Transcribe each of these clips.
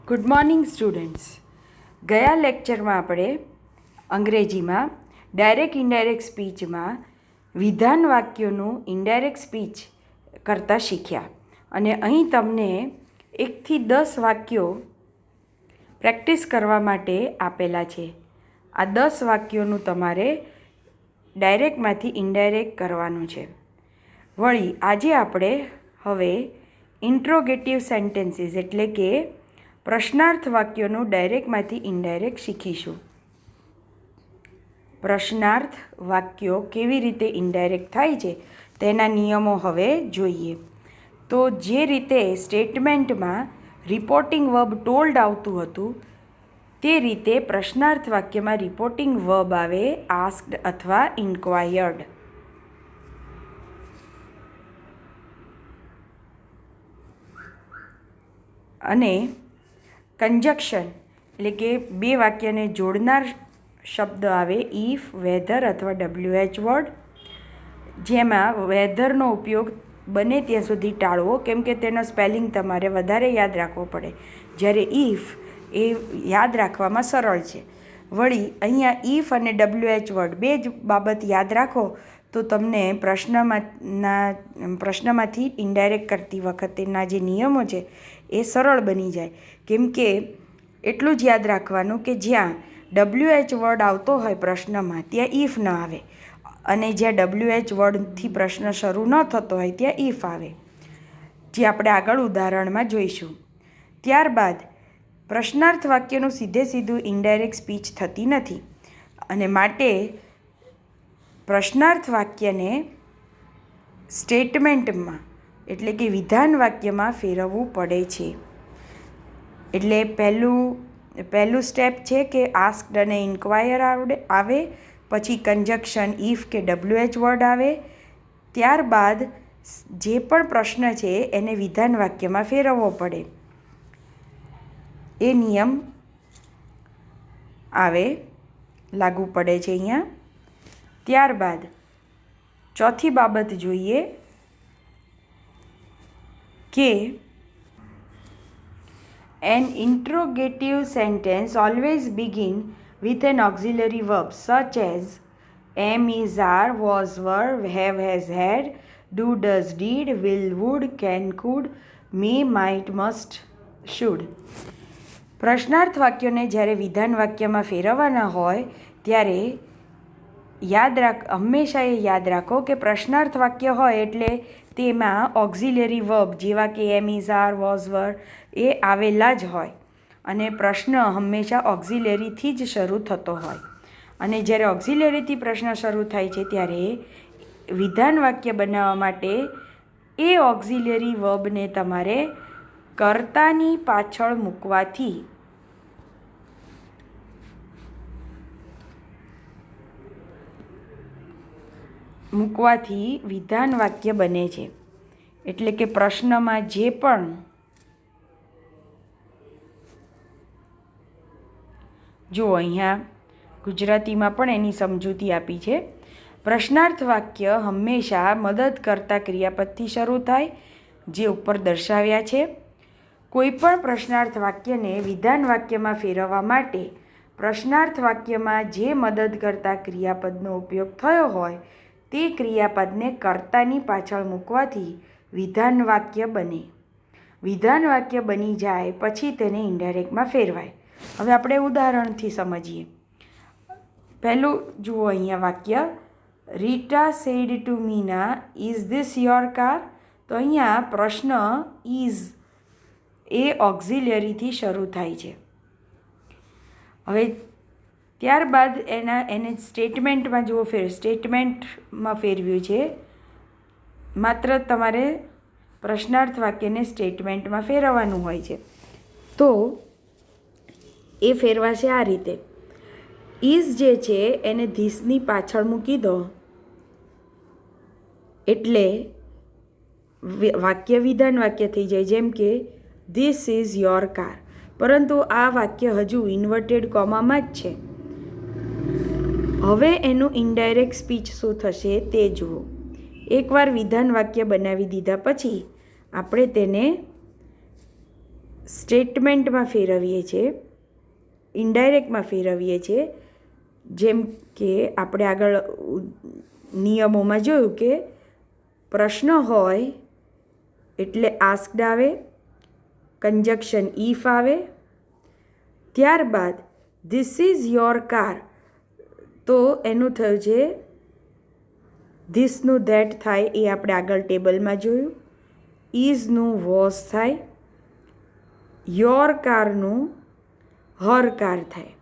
Good morning students. ગયા લેક્ચરમાં આપણે અંગ્રેજીમાં ડાયરેક્ટ ઇનડાયરેક્ટ સ્પીચમાં વિધાન વાક્યોનું ઇનડાયરેક્ટ સ્પીચ કરતાં શીખ્યા અને અહીં તમને 1 થી 10 વાક્યો પ્રેક્ટિસ કરવા માટે આપેલા છે. આ 10 વાક્યોનું તમારે ડાયરેક્ટમાંથી ઇનડાયરેક્ટ કરવાનું છે. વળી આજે આપણે હવે ઇન્ટ્રોગેટિવ સેન્ટેન્સીસ એટલે કે પ્રશ્નાર્થ વાક્યોનું ડાયરેક્ટમાંથી ઇનડાયરેક્ટ શીખીશું. પ્રશ્નાર્થ વાક્યો કેવી રીતે ઇનડાયરેક્ટ થાય છે તેના નિયમો હવે જોઈએ. તો જે રીતે સ્ટેટમેન્ટમાં રિપોર્ટિંગ વર્બ ટોલ્ડ આવતું હતું તે રીતે પ્રશ્નાર્થ વાક્યમાં રિપોર્ટિંગ વર્બ આવે આસ્ક્ડ અથવા ઇન્ક્વાયર્ડ. અને કંજક્શન એટલે કે બે વાક્યને જોડનાર શબ્દ આવે ઇફ, વેધર અથવા WH વર્ડ, જેમાં વેધરનો ઉપયોગ બને ત્યાં સુધી ટાળવો કેમ કે તેનો સ્પેલિંગ તમારે વધારે યાદ રાખવો પડે, જ્યારે ઇફ એ યાદ રાખવામાં સરળ છે. વળી અહીંયા ઇફ અને WH વર્ડ બે જ બાબત યાદ રાખો તો તમને પ્રશ્નમાંથી ઇનડાયરેક્ટ કરતી વખતેના જે નિયમો છે એ સરળ બની જાય. કેમ કે એટલું જ યાદ રાખવાનું કે જ્યાં WH વર્ડ આવતો હોય પ્રશ્નમાં ત્યાં ઇફ ન આવે અને જ્યાં WH વર્ડથી પ્રશ્ન શરૂ ન થતો હોય ત્યાં ઇફ આવે, જે આપણે આગળ ઉદાહરણમાં જોઈશું. ત્યારબાદ પ્રશ્નાર્થ વાક્યનું સીધું ઇનડાયરેક્ટ સ્પીચ થતી નથી અને માટે પ્રશ્નાર્થ વાક્યને સ્ટેટમેન્ટમાં એટલે કે વિધાન વાક્યમાં ફેરવવું પડે છે. એટલે પહેલું સ્ટેપ છે કે આસ્ક્ડ અને ઇન્ક્વાયર આવે, પછી કંજક્શન ઇફ કે WH વર્ડ આવે, ત્યારબાદ જે પણ પ્રશ્ન છે એને વિધાન વાક્યમાં ફેરવવો પડે એ નિયમ આવે, લાગુ પડે છે અહીંયા. ત્યારબાદ ચોથી બાબત જોઈએ કે an interrogative sentence always begin with an auxiliary verb such as am, is, are, was, were, have, has, had, do, does, did, will, would, can, could, may, might, must, should. પ્રશ્નાર્થ વાક્યોને જ્યારે વિધાન વાક્યમાં ફેરવવાના હોય ત્યારે હંમેશા એ યાદ રાખો કે પ્રશ્નાર્થ વાક્ય હોય એટલે તેમાં ઓક્ઝિલરી વર્બ જેવા કે એમ, ઇઝ, આર, વોઝ, વર એ આવેલા જ હોય અને પ્રશ્ન હંમેશા ઓક્ઝિલરીથી જ શરૂ થતો હોય. અને જ્યારે ઓક્ઝિલરીથી પ્રશ્ન શરૂ થાય છે ત્યારે વિધાન વાક્ય બનાવવા માટે એ ઓક્ઝિલરી વર્બને તમારે કર્તાની પાછળ મૂકવાથી વિધાન વાક્ય બને છે. એટલે કે પ્રશ્નમાં જે પણ જો અહીંયા ગુજરાતીમાં પણ એની સમજૂતી આપી છે. પ્રશ્નાર્થ વાક્ય હંમેશા મદદ કરતા ક્રિયાપદથી શરૂ થાય જે ઉપર દર્શાવ્યા છે. કોઈપણ પ્રશ્નાર્થ વાક્યને વિધાન વાક્યમાં ફેરવવા માટે પ્રશ્નાર્થ વાક્યમાં જે મદદ કરતા ક્રિયાપદનો ઉપયોગ થયો હોય તે ક્રિયાપદને કર્તાની પાછળ મૂકવાથી વિધાન વાક્ય બને. વિધાન વાક્ય બની જાય પછી તેને ઇનડાયરેક્ટમાં ફેરવાય. હવે આપણે ઉદાહરણથી સમજીએ. પહેલું જુઓ અહીંયા વાક્ય, Rita said to Meena is this your car. તો અહીંયા પ્રશ્ન ઇઝ એ ઓક્ઝિલરીથી શરૂ થાય છે. હવે ત્યારબાદ એને સ્ટેટમેન્ટમાં જુઓ, સ્ટેટમેન્ટમાં ફેરવ્યું છે. માત્ર તમારે પ્રશ્નાર્થ વાક્યને સ્ટેટમેન્ટમાં ફેરવવાનું હોય છે. તો એ ફેરવાશે આ રીતે. ઇઝ જે છે એને ધીસની પાછળ મૂકી દો એટલે વાક્ય વિધાન વાક્ય થઈ જાય. જેમ કે ધીસ ઇઝ યોર કાર, પરંતુ આ વાક્ય હજુ ઇન્વર્ટેડ કોમામાં જ છે. હવે એનું ઇનડાયરેક્ટ સ્પીચ શું થશે તે જુઓ. એકવાર વિધાન વાક્ય બનાવી દીધા પછી આપણે તેને સ્ટેટમેન્ટમાં ફેરવીએ છીએ, ઇનડાયરેક્ટમાં ફેરવીએ છીએ. જેમ કે આપણે આગળ નિયમોમાં જોયું કે પ્રશ્ન હોય એટલે આસ્ક્ડ આવે, કંજક્શન ઇફ આવે, ત્યારબાદ ધીસ ઇઝ યોર કાર, તો એનું થયું છે ધીસનું ધેટ થાય, એ આપણે આગળ ટેબલમાં જોયું. ઇઝનું વોઝ થાય, યોર કારનું હર કાર થાય.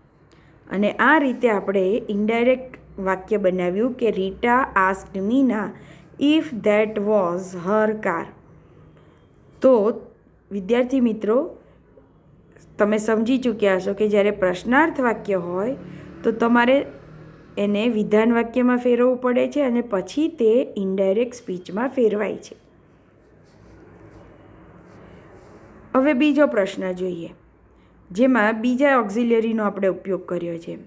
અને આ રીતે આપણે ઇનડાયરેક્ટ વાક્ય બનાવ્યું કે Rita asked Meena if that was her car. તો વિદ્યાર્થી મિત્રો, તમે સમજી ચૂક્યા હશો કે જ્યારે પ્રશ્નાર્થ વાક્ય હોય તો તમારે એને વિધાન વાક્યમાં ફેરવવું પડે છે અને પછી તે ઇનડાયરેક્ટ સ્પીચમાં ફેરવાય છે. હવે બીજો પ્રશ્ન જોઈએ, જેમાં બીજા ઓક્ઝિલરીનો આપણે ઉપયોગ કર્યો છે.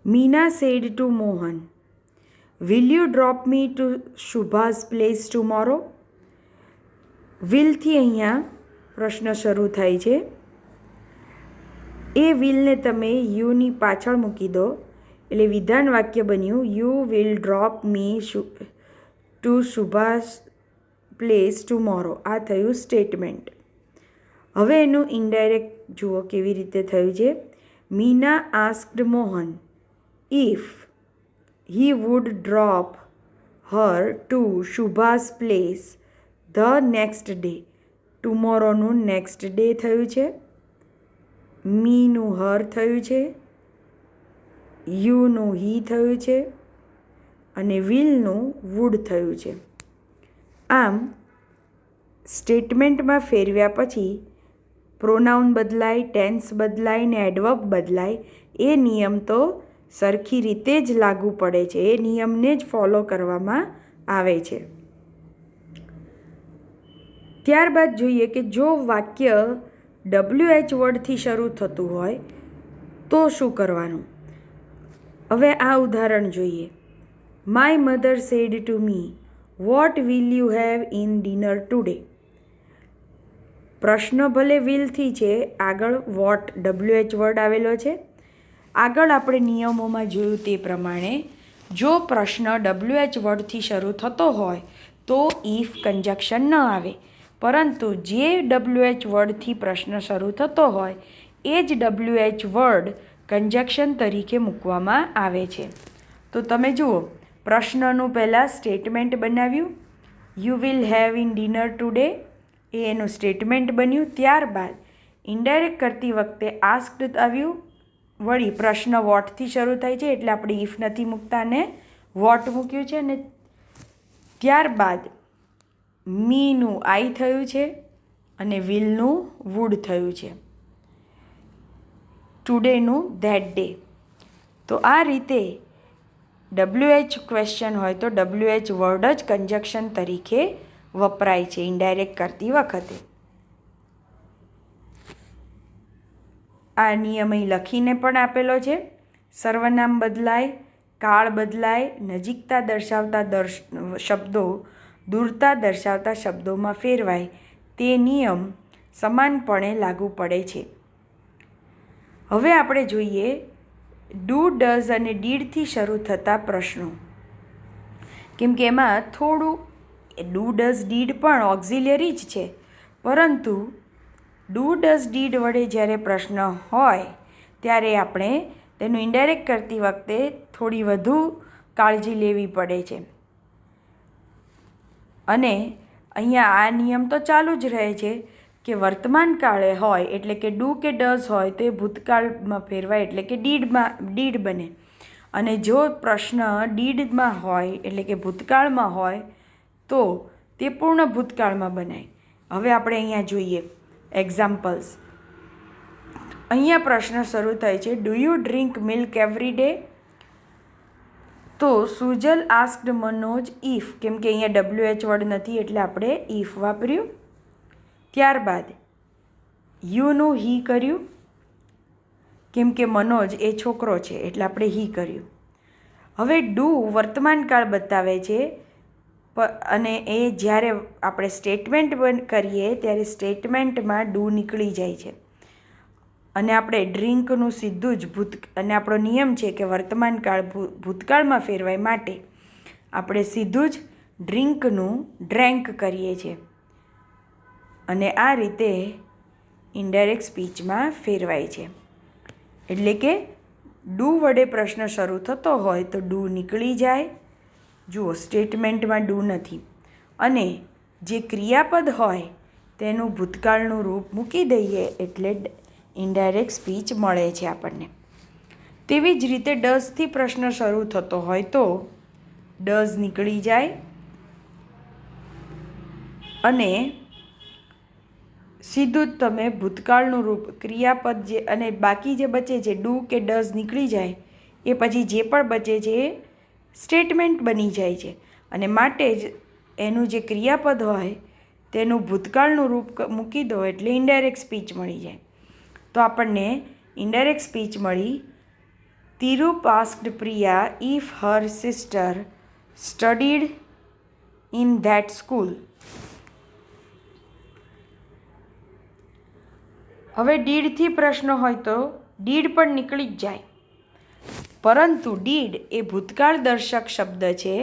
Meena said to Mohan, will you drop me to Shubhas place tomorrow. વિલથી અહીંયા પ્રશ્ન શરૂ થાય છે. એ વિલને તમે યુની પાછળ મૂકી દો એટલે વિધાન વાક્ય બન્યું you will drop me to Shubhas place tomorrow. આ થયું સ્ટેટમેન્ટ. હવે એનું ઇનડાયરેક્ટ જુઓ કેવી રીતે થયું છે. Meena asked Mohan if he would drop her to Shubhas place the next day. ટુમોરોનું નેક્સ્ટ ડે થયું છે, મીનું હર થયું છે, યુનું હી થયું છે અને વિલનું વુડ થયું છે. આમ સ્ટેટમેન્ટમાં ફેરવ્યા પછી પ્રોનાઉન બદલાય, ટેન્સ બદલાય ને એડવર્બ બદલાય, એ નિયમ તો સરખી રીતે જ લાગુ પડે છે, એ નિયમને જ ફોલો કરવામાં આવે છે. ત્યારબાદ જોઈએ કે જો વાક્ય WH વર્ડથી શરૂ થતું હોય તો શું કરવાનું. હવે આ ઉદાહરણ જોઈએ. My mother said to me vote will you have in dinner today. પ્રશ્ન ભલે વિલથી છે, આગળ વોટ WH વર્ડ આવેલો છે. આગળ આપણે નિયમોમાં જોયું તે પ્રમાણે જો પ્રશ્ન WH વર્ડથી શરૂ થતો હોય તો ઇફ કંજક્શન ન આવે, પરંતુ જે WH વર્ડથી પ્રશ્ન શરૂ થતો હોય એ જ WH વર્ડ કંજક્શન તરીકે મૂકવામાં આવે છે. તો તમે જુઓ, પ્રશ્નનું પહેલાં સ્ટેટમેન્ટ બનાવ્યું, you will have in dinner today, એ એનું સ્ટેટમેન્ટ બન્યું. ત્યારબાદ ઇનડાયરેક્ટ કરતી વખતે આસ્ક્ડ આવ્યું, વળી પ્રશ્ન વોટથી શરૂ થાય છે એટલે આપણે ઇફ નથી મૂકતા અને વોટ મૂક્યું છે. અને ત્યારબાદ મીનું આઈ થયું છે અને વિલનું વુડ થયું છે, ટુડેનું ધેટ ડે. તો આ રીતે WH ક્વેશ્ચન હોય તો WH વર્ડ જ કંજક્શન તરીકે વપરાય છે ઇનડાયરેક્ટ કરતી વખતે. આ નિયમ અહીં લખીને પણ આપેલો છે. સર્વનામ બદલાય, કાળ બદલાય, નજીકતા દર્શાવતા શબ્દો દૂરતા દર્શાવતા શબ્દોમાં ફેરવાય, તે નિયમ સમાનપણે લાગુ પડે છે. હવે આપણે જોઈએ ડુ, ડઝ અને ડીડથી શરૂ થતા પ્રશ્નો. કેમ કે એમાં થોડું ડુ, ડઝ, ડીડ પણ ઓક્ઝિલરી જ છે, પરંતુ ડુ, ડઝ, ડીડ વડે જ્યારે પ્રશ્ન હોય ત્યારે આપણે તેનું ઇનડાયરેક્ટ કરતી વખતે થોડી વધુ કાળજી લેવી પડે છે. અને અહીંયા આ નિયમ તો ચાલુ જ રહે છે કે વર્તમાન કાળે હોય એટલે કે ડુ કે ડઝ હોય તો એ ભૂતકાળમાં ફેરવાય એટલે કે ડીડ બને. અને જો પ્રશ્ન ડીડમાં હોય એટલે કે ભૂતકાળમાં હોય તો તે પૂર્ણ ભૂતકાળમાં બનાય. હવે આપણે અહીંયા જોઈએ એક્ઝામ્પલ્સ. અહીંયા પ્રશ્ન શરૂ થાય છે, do you drink milk every day. તો સુજલ આસ્ક્ડ મનોજ ઇફ, કેમ કે અહીંયા WH વર્ડ નથી એટલે આપણે ઇફ વાપર્યું. ત્યારબાદ યુનું હી કર્યું, કેમ કે મનોજ એ છોકરો છે એટલે આપણે હી કર્યું. હવે ડુ વર્તમાન કાળ બતાવે છે અને એ જ્યારે આપણે સ્ટેટમેન્ટ કરીએ ત્યારે સ્ટેટમેન્ટમાં ડુ નીકળી જાય છે અને આપણે ડ્રિંકનું સીધું જ અને આપણો નિયમ છે કે વર્તમાનકાળ ભૂતકાળમાં ફેરવાય માટે આપણે સીધું જ ડ્રિંકનું ડ્રેન્ક કરીએ છીએ અને આ રીતે ઇનડાયરેક્ટ સ્પીચમાં ફેરવાય છે. એટલે કે ડુ વડે પ્રશ્ન શરૂ થતો હોય તો ડુ નીકળી જાય. જુઓ, સ્ટેટમેન્ટમાં ડુ નથી અને જે ક્રિયાપદ હોય તેનું ભૂતકાળનું રૂપ મૂકી દઈએ એટલે ઇનડાયરેક્ટ સ્પીચ મળે છે આપણને. તેવી જ રીતે ડઝથી પ્રશ્ન શરૂ થતો હોય તો ડઝ નીકળી જાય અને સીધું જ તમે ભૂતકાળનું રૂપ ક્રિયાપદ જે અને બાકી જે બચે છે ડુ કે ડઝ નીકળી જાય એ પછી જે પણ બચે છે એ સ્ટેટમેન્ટ બની જાય છે અને માટે જ એનું જે ક્રિયાપદ હોય તેનું ભૂતકાળનું રૂપ મૂકી દો એટલે ઇનડાયરેક્ટ સ્પીચ મળી જાય. તો આપણને ઇનડાયરેક્ટ સ્પીચ મળી. Tirup asked Priya if her sister studied in that school. હવે ડીડથી પ્રશ્ન હોય તો ડીડ પણ નીકળી જ જાય, પરંતુ ડીડ એ ભૂતકાળ દર્શક શબ્દ છે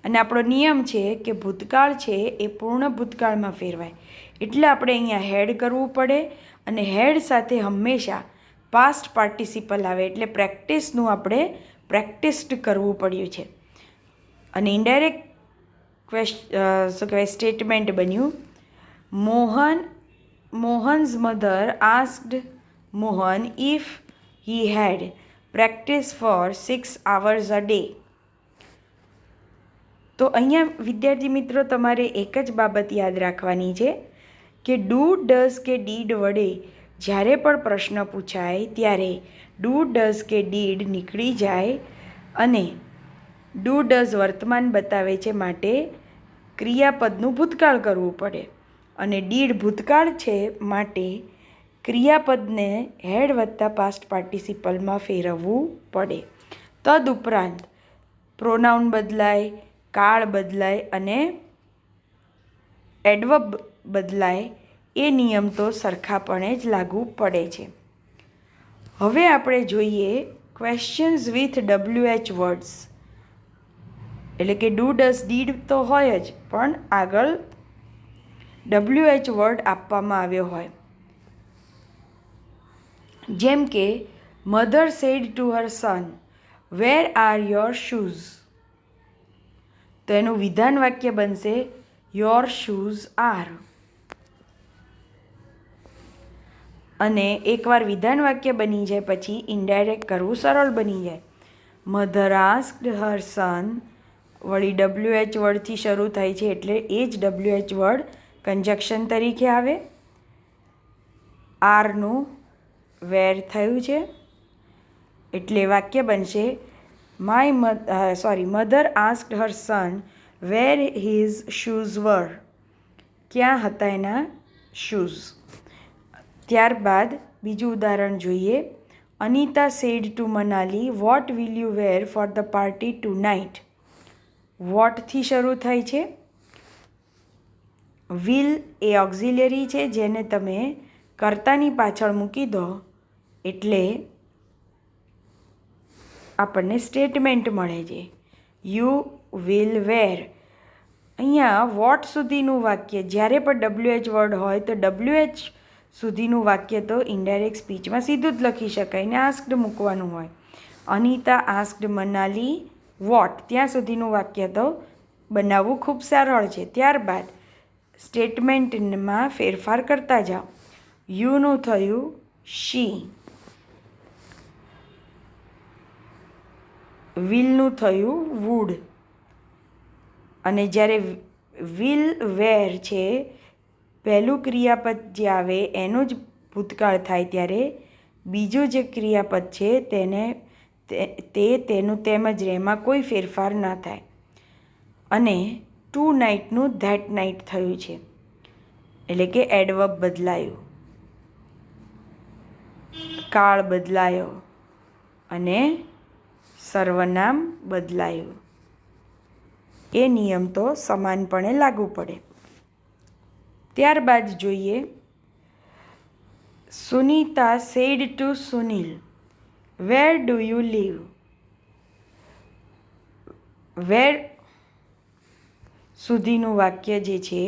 અને આપણો નિયમ છે કે ભૂતકાળ છે એ પૂર્ણ ભૂતકાળમાં ફેરવાય. એટલે આપણે અહીંયા હેડ કરવું પડે અને હેડ સાથે હંમેશા પાસ્ટ પાર્ટિસિપલ આવે એટલે પ્રેક્ટિસનું આપણે પ્રેક્ટિસ્ડ કરવું પડ્યું છે અને ઇનડાયરેક્ટ શું કહેવાય સ્ટેટમેન્ટ બન્યું. Mohan's mother asked Mohan if he had practice for 6 hours a day. તો અહીંયા વિદ્યાર્થી મિત્રો તમારે એક જ બાબત યાદ રાખવાની છે કે ડુ ડઝ કે ડીડ વડે જ્યારે પણ પ્રશ્ન પૂછાય ત્યારે ડુ ડઝ કે ડીડ નીકળી જાય અને ડુ ડઝ વર્તમાન બતાવે છે માટે ક્રિયાપદનું ભૂતકાળ કરવું પડે અને ડીડ ભૂતકાળ છે માટે ક્રિયાપદને હેડ વત્તા પાસ્ટ પાર્ટિસિપલમાં ફેરવવું પડે. તદુપરાંત પ્રોનાઉન બદલાય, કાળ બદલાય અને એડવર્બ બદલાય એ નિયમ તો સરખાપણે જ લાગુ પડે છે. હવે આપણે જોઈએ ક્વેશ્ચન્સ વિથ WH વર્ડ્સ. એટલે કે ડુ ડઝ ડીડ તો હોય જ પણ આગળ WH વર્ડ આપવામાં આવ્યો હોય. જેમ કે mother said to her son where are your shoes. તો એનું વિધાન વાક્ય બનશે યોર શૂઝ આર. અને એકવાર વિધાન વાક્ય બની જાય પછી ઇનડાયરેક્ટ કરવું સરળ બની જાય. મધર આસ્ક્ડ હર સન વળી WH વર્ડથી શરૂ થાય છે એટલે એ જ WH વર્ડ કંજક્શન તરીકે આવે. આરનું વેર થયું છે એટલે વાક્ય બનશે mother asked her son where his shoes were. ક્યાં હતા એના શૂઝ. ત્યારબાદ બીજું ઉદાહરણ જોઈએ. Anita said to Manali what will you wear for the party tonight. વોટથી શરૂ થાય છે. વિલ એ ઓક્ઝિલરી છે જેને તમે કર્તાની પાછળ મૂકી દો એટલે આપણને સ્ટેટમેન્ટ મળે છે. યુ વિલ વેર. અહીંયા વોટ સુધીનું વાક્ય જ્યારે પણ WH વર્ડ હોય તો WH સુધીનું વાક્ય તો ઇનડાયરેક્ટ સ્પીચમાં સીધું જ લખી શકાય ને આસ્ક્ડ મૂકવાનું હોય. અનિતા આસ્ક્ડ મનાલી વોટ ત્યાં સુધીનું વાક્ય તો બનાવવું ખૂબ સરળ છે. ત્યારબાદ સ્ટેટમેન્ટમાં ફેરફાર કરતા જાઓ. યુનું થયું શી, વિલનું થયું વુડ અને જ્યારે વિલ વેર છે પહેલું ક્રિયાપદ જે આવે એનું જ ભૂતકાળ થાય ત્યારે બીજું જે ક્રિયાપદ છે તેનું તેમ જ રહે, એમાં કોઈ ફેરફાર ન થાય. અને ટુ નાઇટનું ધેટ નાઇટ થયું છે એટલે કે એડવર્બ બદલાયું, કાળ બદલાયો અને સર્વનામ બદલાયું. એ નિયમ તો સમાનપણે લાગુ પડે. ત્યારબાદ જોઈએ, Sunita said to Sunil, where do you live? Where સુધીનું વાક્ય જે છે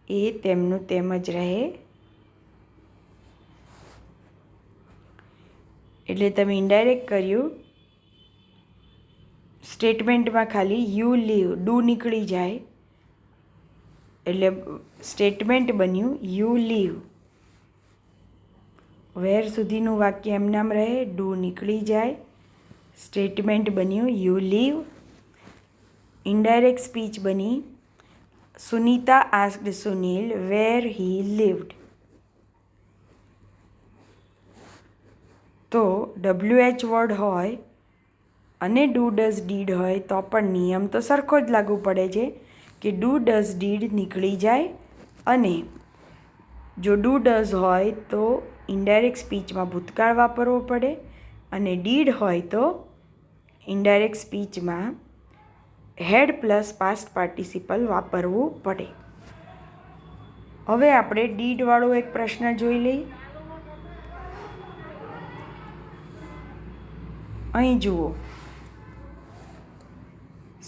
એ તેમનું તેમ જ રહે. એટલે તમે ઇનડાયરેક્ટ કર્યું. સ્ટેટમેન્ટમાં ખાલી યુ લીવ, ડુ નીકળી જાય એટલે સ્ટેટમેન્ટ બન્યું યુ લીવ. વેર સુધીનું વાક્ય એમ નામ રહે, ડુ નીકળી જાય, સ્ટેટમેન્ટ બન્યું યુ લીવ. ઇનડાયરેક્ટ સ્પીચ બની સુનીતા આસ્ક્ડ સુનિલ વેર હી લીવ્ડ. તો WH વર્ડ હોય અને ડુ ડઝ ડીડ હોય તો પણ નિયમ તો સરખો જ લાગુ પડે છે કે ડુ ડઝ ડીડ નીકળી જાય, અને જો ડુ ડઝ હોય તો ઇનડાયરેક્ટ સ્પીચમાં ભૂતકાળ વાપરવો પડે, અને ડીડ હોય તો indirect સ્પીચમાં had plus past participle વાપરવું પડે. હવે આપણે ડીડવાળો એક પ્રશ્ન જોઈ લઈએ. અહીં જુઓ,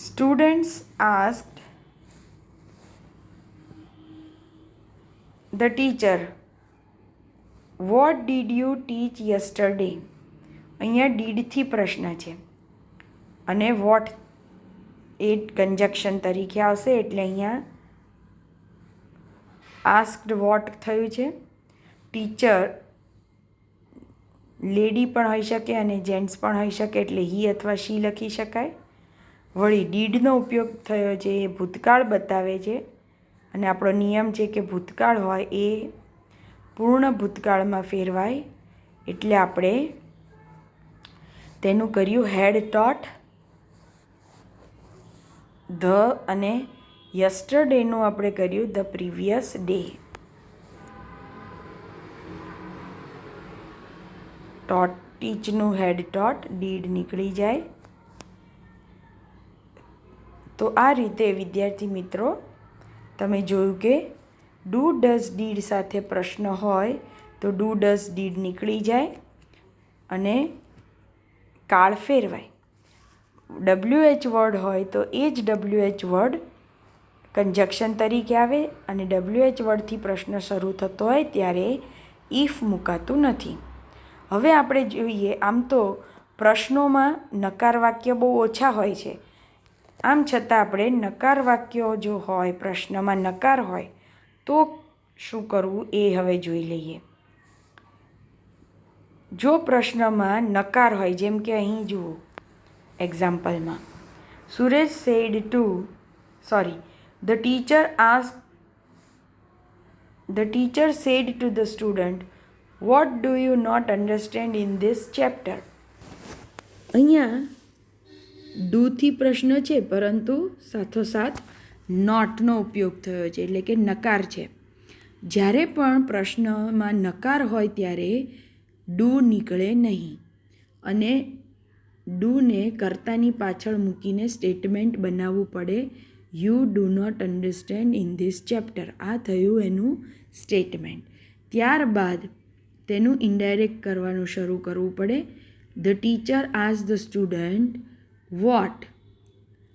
students asked the teacher what did you teach yesterday. અહીંયા ડીડથી પ્રશ્ન છે અને વોટ એ કન્જક્શન તરીકે આવશે, એટલે અહીંયા આસ્ક્ડ વોટ થયું છે. ટીચર લેડી પણ હોઈ શકે અને જેન્ટ્સ પણ હોઈ શકે, એટલે હી અથવા શી લખી શકાય. વળી ડીડનો ઉપયોગ થયો છે એ ભૂતકાળ બતાવે છે, અને આપણો નિયમ છે કે ભૂતકાળ હોય એ પૂર્ણ ભૂતકાળમાં ફેરવાય, એટલે આપણે તેનું કર્યું હેડ ટોટ. ધ અને યસ્ટરડેનું આપણે કર્યું ધ પ્રીવિયસ ડે. ટોટ ટીચનું હેડ ટોટ, ડીડ નીકળી જાય. તો આ રીતે વિદ્યાર્થી મિત્રો તમે જોયું કે ડુ ડઝ ડીડ સાથે પ્રશ્ન હોય તો ડુ ડઝ ડીડ નીકળી જાય અને કાળ ફેરવાય. WH વર્ડ હોય તો એ જ WH વર્ડ કન્જક્શન તરીકે આવે, અને WH વર્ડથી પ્રશ્ન શરૂ થતો હોય ત્યારે ઇફ મુકાતું નથી. હવે આપણે જોઈએ, આમ તો પ્રશ્નોમાં નકાર વાક્ય બહુ ઓછા હોય છે, આમ છતાં આપણે નકાર વાક્યો જો હોય, પ્રશ્નમાં નકાર હોય તો શું કરવું એ હવે જોઈ લઈએ. જો પ્રશ્નમાં નકાર હોય, જેમ કે અહીં જુઓ એક્ઝામ્પલમાં, Suresh said to the teacher said to the student what do you not understand in this chapter. અહીંયા ડુથી પ્રશ્ન છે, પરંતુ સાથોસાથ નોટનો ઉપયોગ થયો છે, એટલે કે નકાર છે. જ્યારે પણ પ્રશ્નમાં નકાર હોય ત્યારે ડુ નીકળે નહીં, અને ડુને કર્તાની પાછળ મૂકીને સ્ટેટમેન્ટ બનાવવું પડે. You do not understand in this chapter. આ થયું એનું સ્ટેટમેન્ટ. ત્યારબાદ તેનું ઇનડાયરેક્ટ કરવાનું શરૂ કરવું પડે. The teacher ask the student what.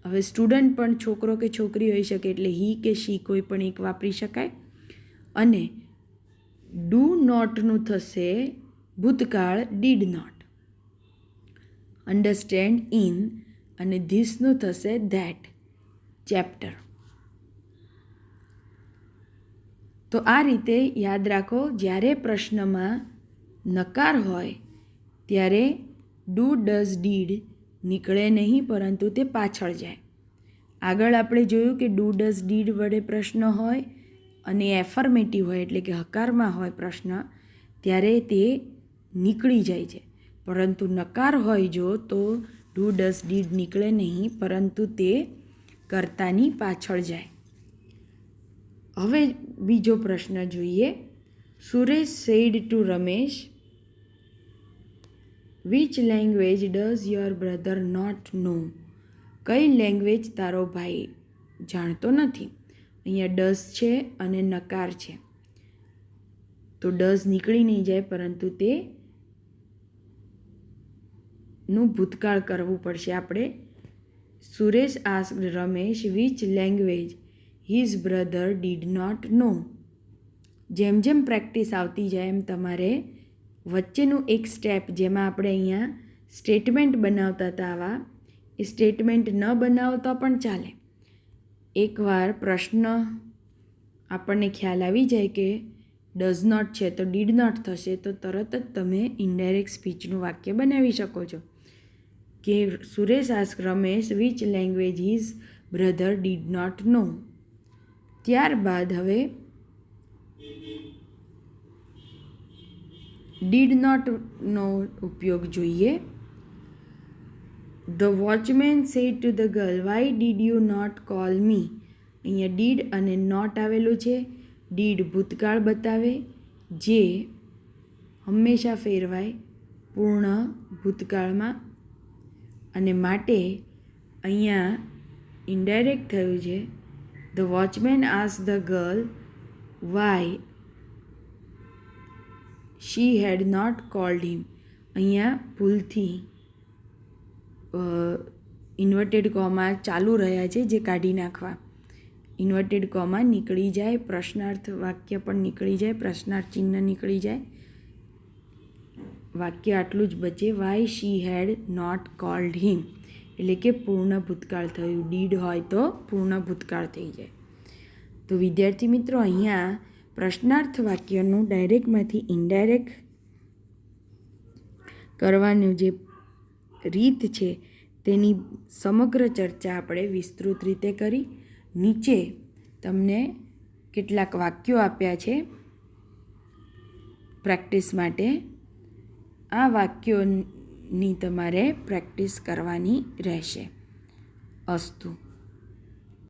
હવે સ્ટુડન્ટ પણ છોકરો કે છોકરી હોઈ શકે, એટલે હી કે શી કોઈ પણ એક વાપરી શકાય. અને ડુ નોટનું થશે ભૂતકાળ ડીડ નોટ. અન્ડરસ્ટેન્ડ ઇન અને ધીસનું થશે ધેટ ચેપ્ટર. તો આ રીતે યાદ રાખો, જ્યારે પ્રશ્નમાં નકાર હોય ત્યારે ડુ ડઝ ડીડ નીકળે નહીં, પરંતુ તે પાછળ જાય. આગળ આપણે જોયું કે ડુ ડઝ ડીડ વડે પ્રશ્ન હોય અને એફર્મેટિવ હોય, એટલે કે હકારમાં હોય પ્રશ્ન, ત્યારે તે નીકળી જાય છે. પરંતુ નકાર હોય જો તો ડુ ડઝ ડીડ નીકળે નહીં, પરંતુ તે કર્તાની પાછળ જાય. હવે બીજો પ્રશ્ન જોઈએ. Suresh said to Ramesh which language does your brother not know. કઈ લેંગ્વેજ તારો ભાઈ જાણતો નથી. અહીંયા ડઝ છે અને નકાર છે, તો ડઝ નીકળી નહીં જાય, પરંતુ તે નું ભૂતકાળ કરવું પડશે આપણે. Suresh asked Ramesh which language his brother did not know. જેમ જેમ પ્રેક્ટિસ આવતી જાય એમ તમારે વચ્ચેનું એક સ્ટેપ, જેમાં આપણે અહીંયા સ્ટેટમેન્ટ બનાવતા હતા આવા, એ સ્ટેટમેન્ટ ન બનાવતા પણ ચાલે. એકવાર પ્રશ્ન આપણને ખ્યાલ આવી જાય કે ડઝ નોટ છે તો ડીડ નોટ થશે, તો તરત જ તમે ઇનડાયરેક્ટ સ્પીચનું વાક્ય બનાવી શકો છો કે Suresh ask Ramesh which language his brother did not know. ત્યારબાદ હવે ડીડ નોટનો ઉપયોગ જોઈએ. The watchman said to the girl why did you not call me. અહીંયા ડીડ અને નોટ આવેલું છે. ડીડ ભૂતકાળ બતાવે, જે હંમેશા ફેરવાય પૂર્ણ ભૂતકાળમાં, અને માટે અહીંયા ઇનડાયરેક્ટ થયું છે. The watchman asked the girl why she had not called him. અહીંયા ભૂલથી ઇન્વર્ટેડ કોમા ચાલુ રહ્યા છે, જે કાઢી નાખવા. ઇન્વર્ટેડ કોમા નીકળી જાય, પ્રશ્નાર્થ વાક્ય પણ નીકળી જાય, પ્રશ્નાર્થ ચિહ્ન નીકળી જાય, વાક્ય આટલું જ બચે. Why she had not called him, એટલે કે પૂર્ણ ભૂતકાળ થયું. ડીડ હોય તો પૂર્ણ ભૂતકાળ થઈ જાય. તો વિદ્યાર્થી મિત્રો, અહીંયા પ્રશ્નાર્થ વાક્યનું ડાયરેક્ટમાંથી ઇનડાયરેક્ટ કરવાનું જે રીત છે તેની સમગ્ર ચર્ચા આપણે વિસ્તૃત રીતે કરી. નીચે તમને કેટલાક વાક્યો આપ્યા છે પ્રેક્ટિસ માટે. આ વાક્યોની તમારે પ્રેક્ટિસ કરવાની રહેશે. અસ્તુ.